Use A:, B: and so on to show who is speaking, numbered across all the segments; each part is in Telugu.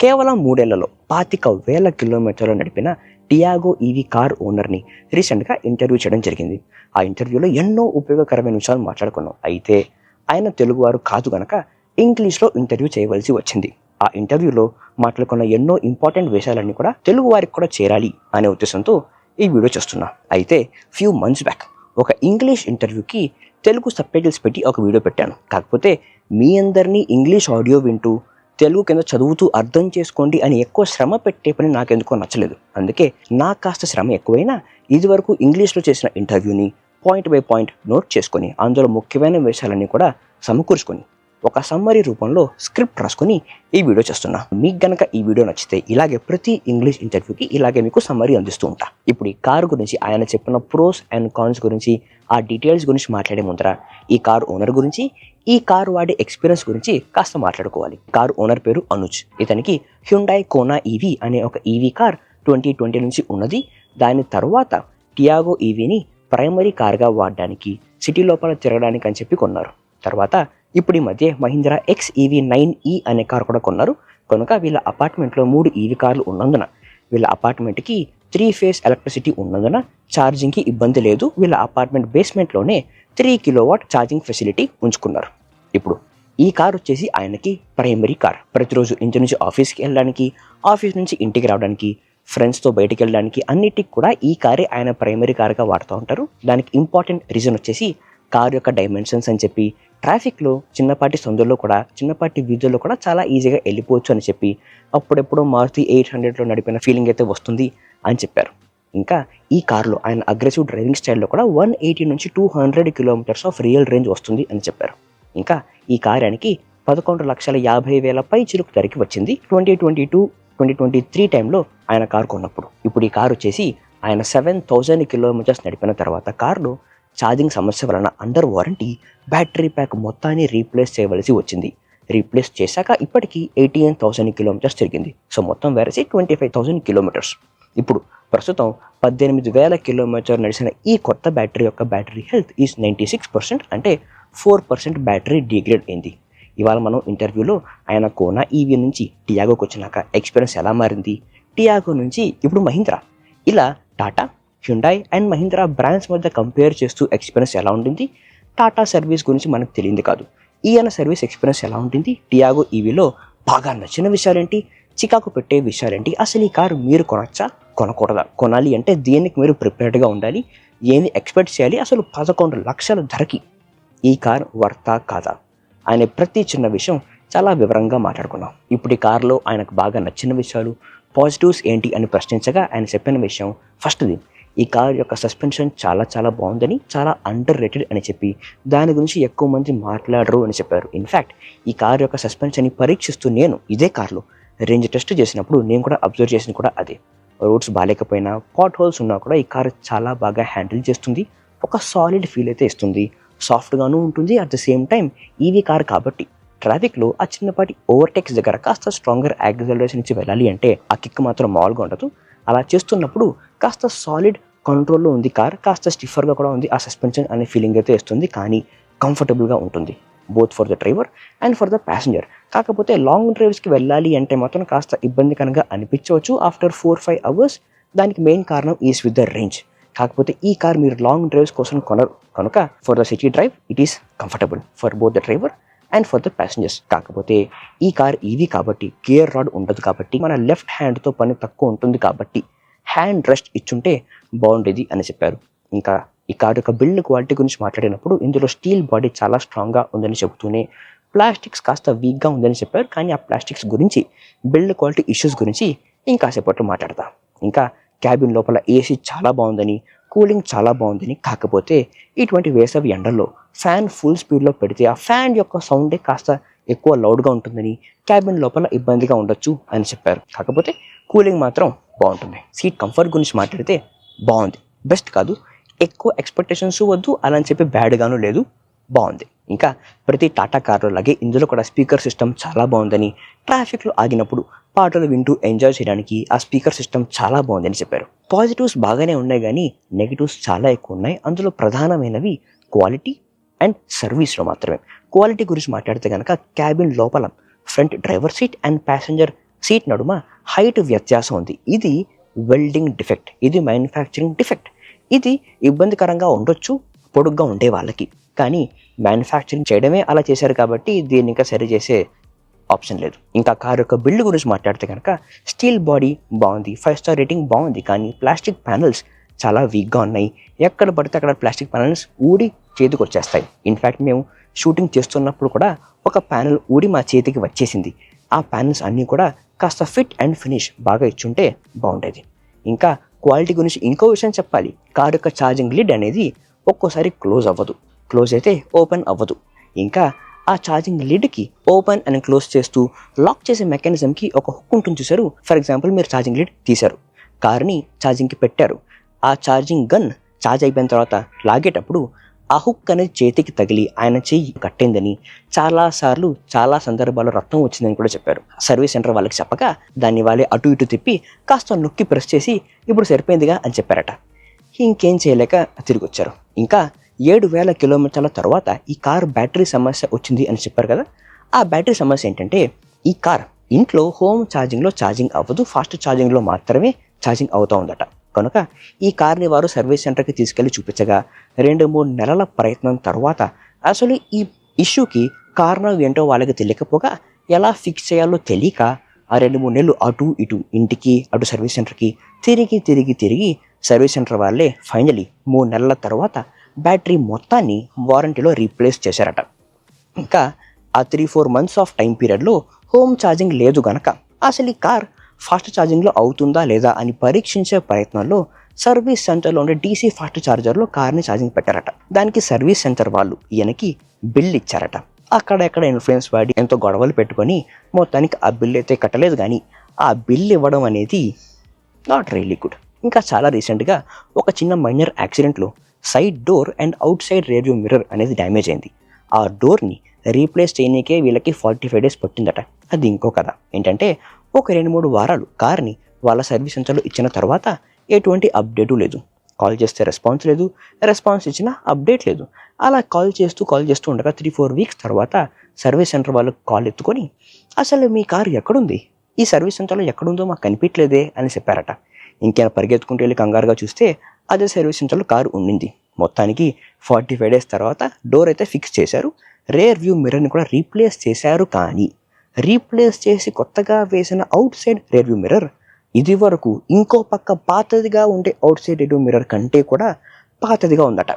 A: కేవలం 3 ఏళ్లలో 25,000 కిలోమీటర్లు నడిపిన టియాగో ఈవీ కార్ ఓనర్ని రీసెంట్గా ఇంటర్వ్యూ చేయడం జరిగింది. ఆ ఇంటర్వ్యూలో ఎన్నో ఉపయోగకరమైన విషయాలు మాట్లాడుకున్నాం. అయితే ఆయన తెలుగువారు కాదు గనక ఇంగ్లీష్లో ఇంటర్వ్యూ చేయవలసి వచ్చింది. ఆ ఇంటర్వ్యూలో మాట్లాడుకున్న ఎన్నో ఇంపార్టెంట్ విషయాలన్నీ కూడా తెలుగు వారికి కూడా చేరాలి అనే ఉద్దేశంతో ఈ వీడియో చేస్తున్నా. అయితే ఫ్యూ మంత్స్ బ్యాక్ ఒక ఇంగ్లీష్ ఇంటర్వ్యూకి తెలుగు సబ్టైటిల్స్ పెట్టి ఒక వీడియో పెట్టాను. కాకపోతే మీ అందరినీ ఇంగ్లీష్ ఆడియో వింటూ తెలుగు కింద చదువుతూ అర్థం చేసుకోండి అని ఎక్కువ శ్రమ పెట్టే పని నాకెందుకో నచ్చలేదు. అందుకే నాకు కాస్త శ్రమ ఎక్కువైనా ఇదివరకు ఇంగ్లీష్లో చేసిన ఇంటర్వ్యూని పాయింట్ బై పాయింట్ నోట్ చేసుకొని అందులో ముఖ్యమైన విషయాలన్నీ కూడా సమకూర్చుకొని ఒక సమ్మరీ రూపంలో స్క్రిప్ట్ రాసుకొని ఈ వీడియో చేస్తున్నా. మీకు గనక ఈ వీడియో నచ్చితే ఇలాగే ప్రతి ఇంగ్లీష్ ఇంటర్వ్యూకి ఇలాగే మీకు సమ్మరీ అందిస్తూ ఉంటా. ఇప్పుడు ఈ కారు గురించి ఆయన చెప్పిన ప్రోస్ అండ్ కాన్స్ గురించి ఆ డీటెయిల్స్ గురించి మాట్లాడే ముందర ఈ కారు ఓనర్ గురించి ఈ కారు వాడే ఎక్స్పీరియన్స్ గురించి కాస్త మాట్లాడుకోవాలి. కారు ఓనర్ పేరు అనుజ్. ఇతనికి హ్యుండాయ్ కోనా ఈవీ అనే ఒక ఈవీ కార్ 2020 నుంచి ఉన్నది. దాని తర్వాత టియాగో ఈవీని ప్రైమరీ కార్గా వాడడానికి సిటీ లోపల తిరగడానికి అని చెప్పి కొన్నారు. తర్వాత ఇప్పుడు ఈ మధ్య మహీంద్రా XEV9e అనే కార్ కూడా కొన్నారు. కనుక వీళ్ళ అపార్ట్మెంట్లో 3 ఈవీ కార్లు ఉన్నందున వీళ్ళ అపార్ట్మెంట్కి 3 ఫేజ్ ఎలక్ట్రిసిటీ ఉన్నందున ఛార్జింగ్కి ఇబ్బంది లేదు. వీళ్ళ అపార్ట్మెంట్ బేస్మెంట్లోనే 3 కిలోవాట్ ఛార్జింగ్ ఫెసిలిటీ ఉంచుకున్నారు. ఇప్పుడు ఈ కార్ వచ్చేసి ఆయనకి ప్రైమరీ కార్. ప్రతిరోజు ఇంటి నుంచి ఆఫీస్కి వెళ్ళడానికి, ఆఫీస్ నుంచి ఇంటికి రావడానికి, ఫ్రెండ్స్తో బయటికి వెళ్ళడానికి అన్నిటికి కూడా ఈ కారే ఆయన ప్రైమరీ కార్గా వాడుతూ ఉంటారు. దానికి ఇంపార్టెంట్ రీజన్ వచ్చేసి కార్ యొక్క డైమెన్షన్స్ అని చెప్పి ట్రాఫిక్లో చిన్నపాటి సందుల్లో కూడా చిన్నపాటి వీధుల్లో కూడా చాలా ఈజీగా వెళ్ళిపోవచ్చు అని చెప్పి అప్పుడెప్పుడో మారుతి 800లో నడిపిన ఫీలింగ్ అయితే వస్తుంది అని చెప్పారు. ఇంకా ఈ కార్లో ఆయన అగ్రెసివ్ డ్రైవింగ్ స్టైల్లో కూడా 180 నుంచి 200 కిలోమీటర్స్ ఆఫ్ రియల్ రేంజ్ వస్తుంది అని చెప్పారు. ఇంకా ఈ కార్ ఆయనకి 11,50,000 పై చిలుకు ధరకి వచ్చింది 2022-2023 టైంలో ఆయన కారు కొన్నప్పుడు. ఇప్పుడు ఈ కారు వచ్చేసి ఆయన 7,000 కిలోమీటర్స్ నడిపిన తర్వాత కారులో ఛార్జింగ్ సమస్య వలన అండర్ వారంటీ బ్యాటరీ ప్యాక్ మొత్తాన్ని రీప్లేస్ చేయవలసి వచ్చింది. రీప్లేస్ చేశాక ఇప్పటికీ 18,000 కిలోమీటర్స్ తిరిగింది. సో మొత్తం వేరేసి 25,000 కిలోమీటర్స్. ఇప్పుడు ప్రస్తుతం 18,000 కిలోమీటర్ నడిచిన ఈ కొత్త బ్యాటరీ యొక్క బ్యాటరీ హెల్త్ ఈజ్ 96%. అంటే 4% బ్యాటరీ డిగ్రేడ్ అయింది. ఇవాళ మనం ఇంటర్వ్యూలో ఆయన కోనా ఈవీ నుంచి టియాగోకి వచ్చినాక ఎక్స్పీరియన్స్ ఎలా మారింది, టియాగో నుంచి ఇప్పుడు మహీంద్రా, ఇలా Tata, Hyundai and Mahindra brands మధ్య కంపేర్ చేస్తూ ఎక్స్పీరియన్స్ ఎలా ఉంటుంది, టాటా సర్వీస్ గురించి మనకు తెలియదు కాదు, ఈయన సర్వీస్ ఎక్స్పీరియన్స్ ఎలా ఉంటుంది, టియాగో ఈవీలో బాగా నచ్చిన విషయాలేంటి, చికాకు పెట్టే విషయాలేంటి, అసలు ఈ కారు మీరు కొనొచ్చా కొనకూడదా, కొనాలి అంటే దేనికి మీరు ప్రిపేర్డ్గా ఉండాలి, ఏమి ఎక్స్పెక్ట్ చేయాలి, అసలు 11 లక్షల ధరకి ఈ కార్ వర్తా కాదా అనే ప్రతి చిన్న విషయం చాలా వివరంగా మాట్లాడుకున్నాం. ఇప్పుడు ఈ కార్లో ఆయనకు బాగా నచ్చిన విషయాలు, పాజిటివ్స్ ఏంటి అని ప్రశ్నించగా ఆయన చెప్పిన విషయం ఫస్ట్ది ఈ కార్ యొక్క సస్పెన్షన్ చాలా చాలా బాగుందని, చాలా అండర్ రేటెడ్ అని చెప్పి దాని గురించి ఎక్కువ మంది మాట్లాడరు అని చెప్పారు. ఇన్ఫ్యాక్ట్ ఈ కార్ యొక్క సస్పెన్షన్ని పరీక్షిస్తూ నేను ఇదే కార్లో రేంజ్ టెస్ట్ చేసినప్పుడు నేను కూడా అబ్జర్వ్ చేసింది కూడా అదే. రోడ్స్ బాగాలేకపోయినా, పాట్ హోల్స్ ఉన్నా కూడా ఈ కార్ చాలా బాగా హ్యాండిల్ చేస్తుంది. ఒక సాలిడ్ ఫీల్ అయితే ఇస్తుంది. సాఫ్ట్గాను ఉంటుంది. At the same time EV car కాబట్టి ట్రాఫిక్లో ఆ చిన్నపాటి ఓవర్టేక్స్ దగ్గర కాస్త స్ట్రాంగర్ యాక్సిలరేషన్ ఇచ్చి వెళ్ళాలి అంటే ఆ కిక్ మాత్రం మామూలుగా ఉండదు. అలా చేస్తున్నప్పుడు కాస్త సాలిడ్ కంట్రోల్లో ఉంది కార్, కాస్త స్టిఫర్గా కూడా ఉంది ఆ సస్పెన్షన్ అనే ఫీలింగ్ అయితే ఇస్తుంది. కానీ కంఫర్టబుల్గా ఉంటుంది both for the driver and for the passenger. కాకపోతే లాంగ్ డ్రైవ్స్కి వెళ్ళాలి అంటే మాత్రం కాస్త ఇబ్బందికరంగా అనిపించవచ్చు ఆఫ్టర్ 4-5 అవర్స్. దానికి మెయిన్ కారణం ఈజ్ విత్ ద రేంజ్. కాకపోతే ఈ కార్ మీరు లాంగ్ డ్రైవ్స్ కోసం కొనరు కనుక for the city drive it is comfortable for both the driver and for the passengers. కాకపోతే ఈ కార్ ఈవీ కాబట్టి గేర్ రాడ్ ఉండదు కాబట్టి మన లెఫ్ట్ హ్యాండ్తో పని తక్కువ ఉంటుంది కాబట్టి హ్యాండ్ రెస్ట్ ఇచ్చుంటే బాగుండేది అని చెప్పారు. ఇంకా ఈ కార్ యొక్క బిల్డ్ క్వాలిటీ గురించి మాట్లాడినప్పుడు ఇందులో స్టీల్ బాడీ చాలా స్ట్రాంగ్గా ఉందని చెబుతూనే ప్లాస్టిక్స్ కాస్త వీక్గా ఉందని చెప్పారు. కానీ ఆ ప్లాస్టిక్స్ గురించి, బిల్డ్ క్వాలిటీ ఇష్యూస్ గురించి ఇంకాసేపట్లో మాట్లాడతా. ఇంకా క్యాబిన్ లోపల ఏసీ చాలా బాగుందని, కూలింగ్ చాలా బాగుందని, కాకపోతే ఇటువంటి వేసవి ఎండల్లో ఫ్యాన్ ఫుల్ స్పీడ్లో పెడితే ఆ ఫ్యాన్ యొక్క సౌండే కాస్త ఎక్కువ లౌడ్గా ఉంటుందని, క్యాబిన్ లోపల ఇబ్బందిగా ఉండొచ్చు అని చెప్పారు. కాకపోతే కూలింగ్ మాత్రం బాగుంటుంది. సీట్ కంఫర్ట్ గురించి మాట్లాడితే బాగుంది, బెస్ట్ కాదు, ఎక్కువ ఎక్స్పెక్టేషన్స్ వద్దు అలా అని చెప్పి బ్యాడ్గాను లేదు, బాగుంది. ఇంకా ప్రతి టాటా కార్లో లాగే ఇందులో కూడా స్పీకర్ సిస్టమ్ చాలా బాగుందని, ట్రాఫిక్లో ఆగినప్పుడు పాటలు వింటూ ఎంజాయ్ చేయడానికి ఆ స్పీకర్ సిస్టమ్ చాలా బాగుందని చెప్పారు. పాజిటివ్స్ బాగానే ఉన్నాయి కానీ నెగిటివ్స్ చాలా ఎక్కువ ఉన్నాయి. అందులో ప్రధానమైనవి క్వాలిటీ అండ్ సర్వీస్లో మాత్రమే. క్వాలిటీ గురించి మాట్లాడితే కనుక క్యాబిన్ లోపల front driver seat and passenger seat నడుమ హైట్ వ్యత్యాసం ఉంది. ఇది వెల్డింగ్ డిఫెక్ట్, ఇది మ్యానుఫ్యాక్చరింగ్ డిఫెక్ట్. ఇది ఇబ్బందికరంగా ఉండొచ్చు పొడుగ్గా ఉండే వాళ్ళకి, కానీ మ్యానుఫ్యాక్చరింగ్ చేయడమే అలా చేశారు కాబట్టి దీన్ని ఇంకా సరి చేసే ఆప్షన్ లేదు. ఇంకా కారు యొక్క బిల్డ్ గురించి మాట్లాడితే కనుక స్టీల్ బాడీ బాగుంది, 5 స్టార్ రేటింగ్ బాగుంది, కానీ ప్లాస్టిక్ ప్యానల్స్ చాలా వీక్గా ఉన్నాయి. ఎక్కడ పడితే అక్కడ ప్లాస్టిక్ ప్యానల్స్ ఊడి చేతికి వచ్చేస్తాయి. ఇన్ఫ్యాక్ట్ మేము షూటింగ్ చేస్తున్నప్పుడు కూడా ఒక ప్యానల్ ఊడి మా చేతికి వచ్చేసింది. ఆ ప్యానల్స్ అన్నీ కూడా కాస్త ఫిట్ అండ్ ఫినిష్ బాగా ఇచ్చుంటే బాగుండేది. ఇంకా క్వాలిటీ గురించి ఇంకో విషయం చెప్పాలి. కారు యొక్క ఛార్జింగ్ లిడ్ అనేది ఒక్కోసారి క్లోజ్ అవ్వదు, క్లోజ్ అయితే ఓపెన్ అవ్వదు. ఇంకా ఆ ఛార్జింగ్ లిడ్కి ఓపెన్ అండ్ క్లోజ్ చేస్తూ లాక్ చేసే మెకానిజంకి ఒక హుక్ ఉంటుంది చూసారు. ఫర్ ఎగ్జాంపుల్ మీరు ఛార్జింగ్ లిడ్ తీశారు, కార్ని ఛార్జింగ్కి పెట్టారు, ఆ ఛార్జింగ్ గన్ ఛార్జ్ అయిపోయిన తర్వాత లాగేటప్పుడు ఆ హుక్ అనేది చేతికి తగిలి ఆయన చెయ్యి కట్టిందని, చాలాసార్లు చాలా సందర్భాల్లో రక్తం వచ్చిందని కూడా చెప్పారు. సర్వీస్ సెంటర్ వాళ్ళకి చెప్పగా దాన్ని వాళ్ళే అటు ఇటు తిప్పి కాస్త నొక్కి ప్రెస్ చేసి ఇప్పుడు సరిపోయిందిగా అని చెప్పారట. ఇంకేం చేయలేక తిరిగి వచ్చారు. ఇంకా 7,000 కిలోమీటర్ల తర్వాత ఈ కార్ బ్యాటరీ సమస్య వచ్చింది అని చెప్పారు కదా. ఆ బ్యాటరీ సమస్య ఏంటంటే ఈ కార్ ఇంట్లో హోమ్ ఛార్జింగ్లో ఛార్జింగ్ అవ్వదు, ఫాస్ట్ ఛార్జింగ్లో మాత్రమే ఛార్జింగ్ అవుతూ ఉందట. కనుక ఈ కార్ని వారు సర్వీస్ సెంటర్కి తీసుకెళ్లి చూపించగా 2-3 నెలల ప్రయత్నం తర్వాత అసలు ఈ ఇష్యూకి కారణం ఏంటో వాళ్ళకి తెలియకపోగా ఎలా ఫిక్స్ చేయాలో తెలియక ఆ 2-3 నెలలు అటు ఇటు ఇంటికి అటు సర్వీస్ సెంటర్కి తిరిగి సర్వీస్ సెంటర్ వాళ్ళే ఫైనలీ 3 నెలల తర్వాత బ్యాటరీ మొత్తాన్ని వారంటీలో రీప్లేస్ చేశారట. ఇంకా ఆ 3-4 మంత్స్ ఆఫ్ టైం పీరియడ్లో హోమ్ ఛార్జింగ్ లేదు గనక అసలు ఈ కార్ ఫాస్ట్ ఛార్జింగ్లో అవుతుందా లేదా అని పరీక్షించే ప్రయత్నంలో సర్వీస్ సెంటర్లో ఉండే డీసీ ఫాస్ట్ ఛార్జర్లో కార్ని ఛార్జింగ్ పెట్టారట. దానికి సర్వీస్ సెంటర్ వాళ్ళు ఈయనకి బిల్ ఇచ్చారట. అక్కడెక్కడ ఇన్ఫ్లుయెన్స్ వాడి ఎంతో గొడవలు పెట్టుకొని మొత్తానికి ఆ బిల్ అయితే కట్టలేదు, కానీ ఆ బిల్ ఇవ్వడం అనేది నాట్ రియలీ గుడ్. ఇంకా చాలా రీసెంట్గా ఒక చిన్న మైనర్ యాక్సిడెంట్లో side door and out side radio mirror అనేది డ్యామేజ్ అయింది. ఆ డోర్ని రీప్లేస్ చేయడానికే వీళ్ళకి 45 days పట్టిందట. అది ఇంకో కథ ఏంటంటే ఒక 2-3 వారాలు కార్ని వాళ్ళ సర్వీస్ సెంటర్లో ఇచ్చిన తర్వాత ఎటువంటి అప్డేటు లేదు. కాల్ చేస్తే రెస్పాన్స్ లేదు, రెస్పాన్స్ ఇచ్చినా అప్డేట్ లేదు. అలా కాల్ చేస్తూ ఉండగా 3-4 వీక్స్ తర్వాత సర్వీస్ సెంటర్ వాళ్ళకి కాల్ ఎత్తుకొని అసలు మీ కారు ఎక్కడుంది, ఈ సర్వీస్ సెంటర్లో ఎక్కడుందో మాకు కనిపించలేదే అని చెప్పారట. ఇంకేమైనా పరిగెత్తుకుంటూ వెళ్ళి కంగారుగా చూస్తే అదే సర్వీస్ సెంటర్లో కారు ఉండింది. మొత్తానికి 45 days తర్వాత డోర్ అయితే ఫిక్స్ చేశారు, రేర్ వ్యూ మిర్రర్ని కూడా రీప్లేస్ చేశారు. కానీ రీప్లేస్ చేసి కొత్తగా వేసిన out side rear view mirror ఇది వరకు ఇంకో పక్క పాతదిగా ఉండే out side rear view mirror కంటే కూడా పాతదిగా ఉందట.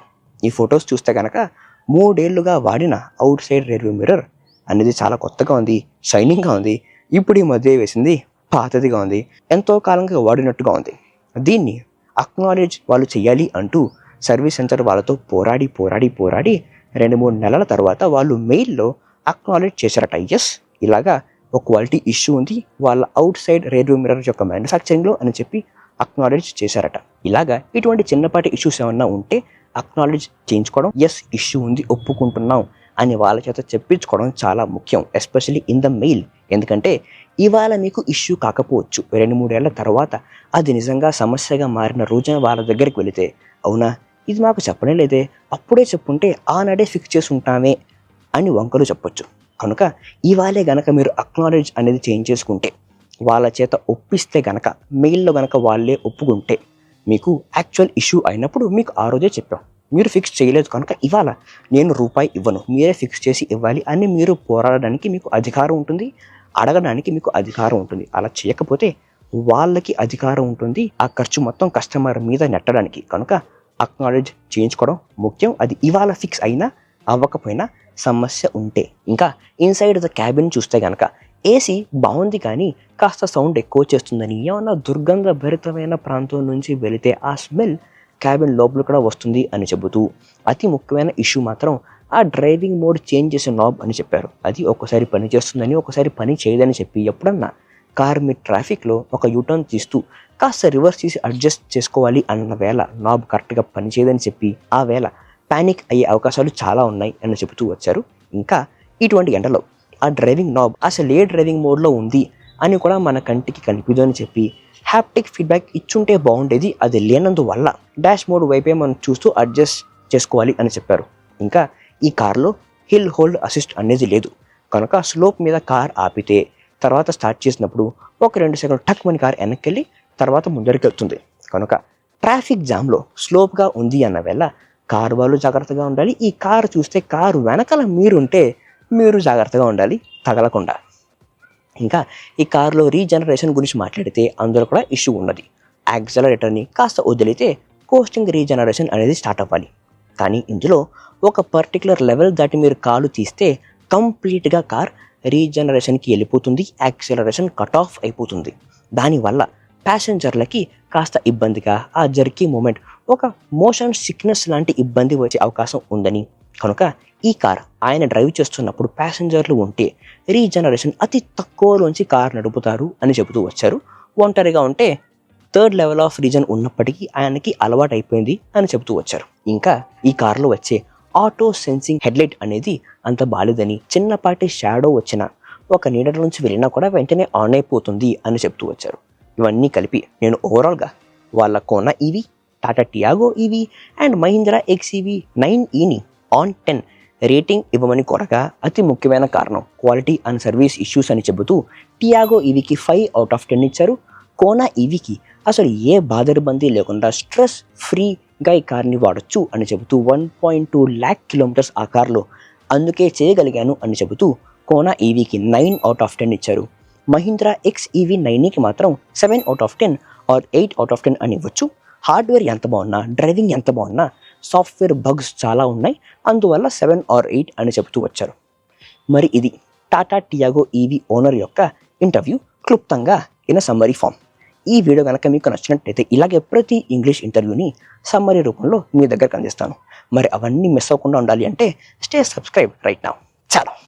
A: ఈ ఫొటోస్ చూస్తే కనుక 3 ఏళ్లుగా వాడిన out side rear view mirror అనేది చాలా కొత్తగా ఉంది, షైనింగ్గా ఉంది. ఇప్పుడు ఈ మధ్య వేసింది పాతదిగా ఉంది, ఎంతో కాలంగా వాడినట్టుగా ఉంది. దీన్ని అక్నాలెడ్జ్ వాళ్ళు చేయాలి అంటూ సర్వీస్ సెంటర్ వాళ్ళతో పోరాడి 2-3 నెలల తర్వాత వాళ్ళు మెయిల్లో అక్నాలెడ్జ్ చేశారట. ఎస్, ఇలాగా ఒక క్వాలిటీ ఇష్యూ ఉంది వాళ్ళ అవుట్ సైడ్ రేడియో మిర్రర్ యొక్క మ్యానుఫ్యాక్చరింగ్లో అని చెప్పి అక్నాలెడ్జ్ చేశారట. ఇలాగా ఇటువంటి చిన్నపాటి ఇష్యూస్ ఏమన్నా ఉంటే అక్నాలెడ్జ్ చేయించుకోవడం, ఎస్ ఇష్యూ ఉంది ఒప్పుకుంటున్నాం అని వాళ్ళ చేత చెప్పించుకోవడం చాలా ముఖ్యం, ఎస్పెషల్లీ ఇన్ ద మెయిల్. ఎందుకంటే ఇవాళ మీకు ఇష్యూ కాకపోవచ్చు, 2-3 ఏళ్ల తర్వాత అది నిజంగా సమస్యగా మారిన రోజున వాళ్ళ దగ్గరికి వెళితే అవునా ఇది మాకు చెప్పనే లేదే, అప్పుడే చెప్పుంటే ఆనాడే ఫిక్స్ చేసి ఉంటామే అని వంకలు చెప్పొచ్చు. కనుక ఇవాళే గనక మీరు అక్నాలెడ్జ్ అనేది చేంజ్ చేసుకుంటే, వాళ్ళ చేత ఒప్పిస్తే గనక, మెయిల్లో గనక వాళ్ళే ఒప్పుకుంటే మీకు యాక్చువల్ ఇష్యూ అయినప్పుడు మీకు ఆ రోజే చెప్పాం, మీరు ఫిక్స్ చేయలేదు కనుక ఇవాళ నేను రూపాయి ఇవ్వను, మీరే ఫిక్స్ చేసి ఇవ్వాలి అని మీరు పోరాడడానికి మీకు అధికారం ఉంటుంది, అడగడానికి మీకు అధికారం ఉంటుంది. అలా చేయకపోతే వాళ్ళకి అధికారం ఉంటుంది ఆ ఖర్చు మొత్తం కస్టమర్ మీద నెట్టడానికి. కనుక అక్నాలెడ్జ్ చేయించుకోవడం ముఖ్యం. అది ఇవాళ ఫిక్స్ అయినా అవ్వకపోయినా సమస్య ఉంటే. ఇంకా ఇన్సైడ్ ద క్యాబిన్ చూస్తే కనుక ఏసీ బాగుంది కానీ కాస్త సౌండ్ ఎక్కువ చేస్తుందని, ఏమన్నా దుర్గంధ భరితమైన ప్రాంతం నుంచి వెళితే ఆ స్మెల్ క్యాబిన్ లోపల కూడా వస్తుంది అని చెబుతూ, అతి ముఖ్యమైన ఇష్యూ మాత్రం ఆ డ్రైవింగ్ మోడ్ చేంజ్ చేసే నాబ్ అని చెప్పారు. అది ఒక్కసారి పని చేస్తుందని, ఒకసారి పని చేయదని చెప్పి ఎప్పుడన్నా కార్ మీ ట్రాఫిక్లో ఒక యూటర్న్ తీస్తూ కాస్త రివర్స్ తీసి అడ్జస్ట్ చేసుకోవాలి అన్న వేళ నాబ్ కరెక్ట్గా పనిచేయదని చెప్పి ఆ వేళ ప్యానిక్ అయ్యే అవకాశాలు చాలా ఉన్నాయి అని చెబుతూ వచ్చారు. ఇంకా ఇటువంటి ఎండలో ఆ డ్రైవింగ్ నాబ్ అసలు ఏ డ్రైవింగ్ మోడ్లో ఉంది అని కూడా మన కంటికి కనిపించదు అని చెప్పి హ్యాప్టిక్ ఫీడ్బ్యాక్ ఇచ్చుంటే బాగుండేది, అది లేనందువల్ల డాష్ మోడ్ వైపే మనం చూస్తూ అడ్జస్ట్ చేసుకోవాలి అని చెప్పారు. ఇంకా ఈ కార్లో హిల్ హోల్డ్ అసిస్ట్ అనేది లేదు కనుక స్లోప్ మీద కార్ ఆపితే తర్వాత స్టార్ట్ చేసినప్పుడు ఒక 2 సెకండ్లు టక్ మని కారు వెనక్కి వెళ్ళి తర్వాత ముందరికి వెళ్తుంది. కనుక ట్రాఫిక్ జామ్లో స్లోప్గా ఉంది అన్న వేళ కారు వాళ్ళు జాగ్రత్తగా ఉండాలి. ఈ కారు చూస్తే కారు వెనకాల మీరుంటే మీరు జాగ్రత్తగా ఉండాలి తగలకుండా. ఇంకా ఈ కారులో రీజనరేషన్ గురించి మాట్లాడితే అందులో కూడా ఇష్యూ ఉన్నది. యాక్సలరేటర్ని కాస్త వదిలితే కోస్టింగ్ రీజనరేషన్ అనేది స్టార్ట్ అవ్వాలి. కానీ ఇందులో ఒక పర్టికులర్ లెవెల్ దాటి మీరు కాలు తీస్తే కంప్లీట్గా కార్ రీజనరేషన్కి వెళ్ళిపోతుంది, యాక్సలరేషన్ కట్ ఆఫ్ అయిపోతుంది. దానివల్ల ప్యాసింజర్లకి కాస్త ఇబ్బందిగా ఆ జర్కీ మూమెంట్ ఒక మోషన్ సిక్నెస్ లాంటి ఇబ్బంది వచ్చే అవకాశం ఉందని, కనుక ఈ కార్ ఆయన డ్రైవ్ చేస్తున్నప్పుడు ప్యాసింజర్లు ఉంటే రీజనరేషన్ అతి తక్కువలోంచి కార్ నడుపుతారు అని చెబుతూ వచ్చారు. ఒంటరిగా ఉంటే 3rd లెవెల్ ఆఫ్ రీజన్ ఉన్నప్పటికీ ఆయనకి అలవాటు అయిపోయింది అని చెబుతూ వచ్చారు. ఇంకా ఈ కార్లో వచ్చే ఆటో సెన్సింగ్ హెడ్లైట్ అనేది అంత బాలేదని, చిన్నపాటి షాడో వచ్చినా ఒక నీడ నుంచి వెళ్ళినా కూడా వెంటనే ఆన్ అయిపోతుంది అని చెప్తూ వచ్చారు. ఇవన్నీ కలిపి నేను ఓవరాల్గా వాళ్ళ Kona EV, Tata Tiago EV and Mahindra XEV 9eని ఆన్ 10 రేటింగ్ ఇవ్వమని కోరగా అతి ముఖ్యమైన కారణం క్వాలిటీ అండ్ సర్వీస్ ఇష్యూస్ అని చెబుతూ టియాగో ఈవీకి 5/10 ఇచ్చారు. కోనా ఈవీకి అసలు ఏ బాదరిబందీ లేకుండా స్ట్రెస్ ఫ్రీగా ఈ కార్ని వాడచ్చు అని చెబుతూ 1.2 lakh కిలోమీటర్స్ ఆ కార్లో అందుకే చేయగలిగాను అని చెబుతూ కోనా ఈవీకి 9/10 ఇచ్చారు. మహీంద్రా ఎక్స్ఈవీ 9కి మాత్రం 7/10 ఆర్ 8/10 అని ఇవ్వచ్చు. హార్డ్వేర్ ఎంత బాగున్నా, డ్రైవింగ్ ఎంత బాగున్నా, సాఫ్ట్వేర్ బగ్స్ చాలా ఉన్నాయి, అందువల్ల 7 or 8 అని చెబుతూ వచ్చారు. మరి ఇది టాటా టియాగో ఈవీ ఓనర్ యొక్క ఇంటర్వ్యూ క్లుప్తంగా ఇన్ సమ్మరీ ఫామ్. ఈ వీడియో కనుక మీకు నచ్చినట్టయితే ఇలాగే ప్రతి ఇంగ్లీష్ ఇంటర్వ్యూని సమ్మరీ రూపంలో మీ దగ్గరకు అందిస్తాను. మరి అవన్నీ మిస్ అవ్వకుండా ఉండాలి అంటే స్టే సబ్స్క్రైబ్ రైట్ నౌ. చాలా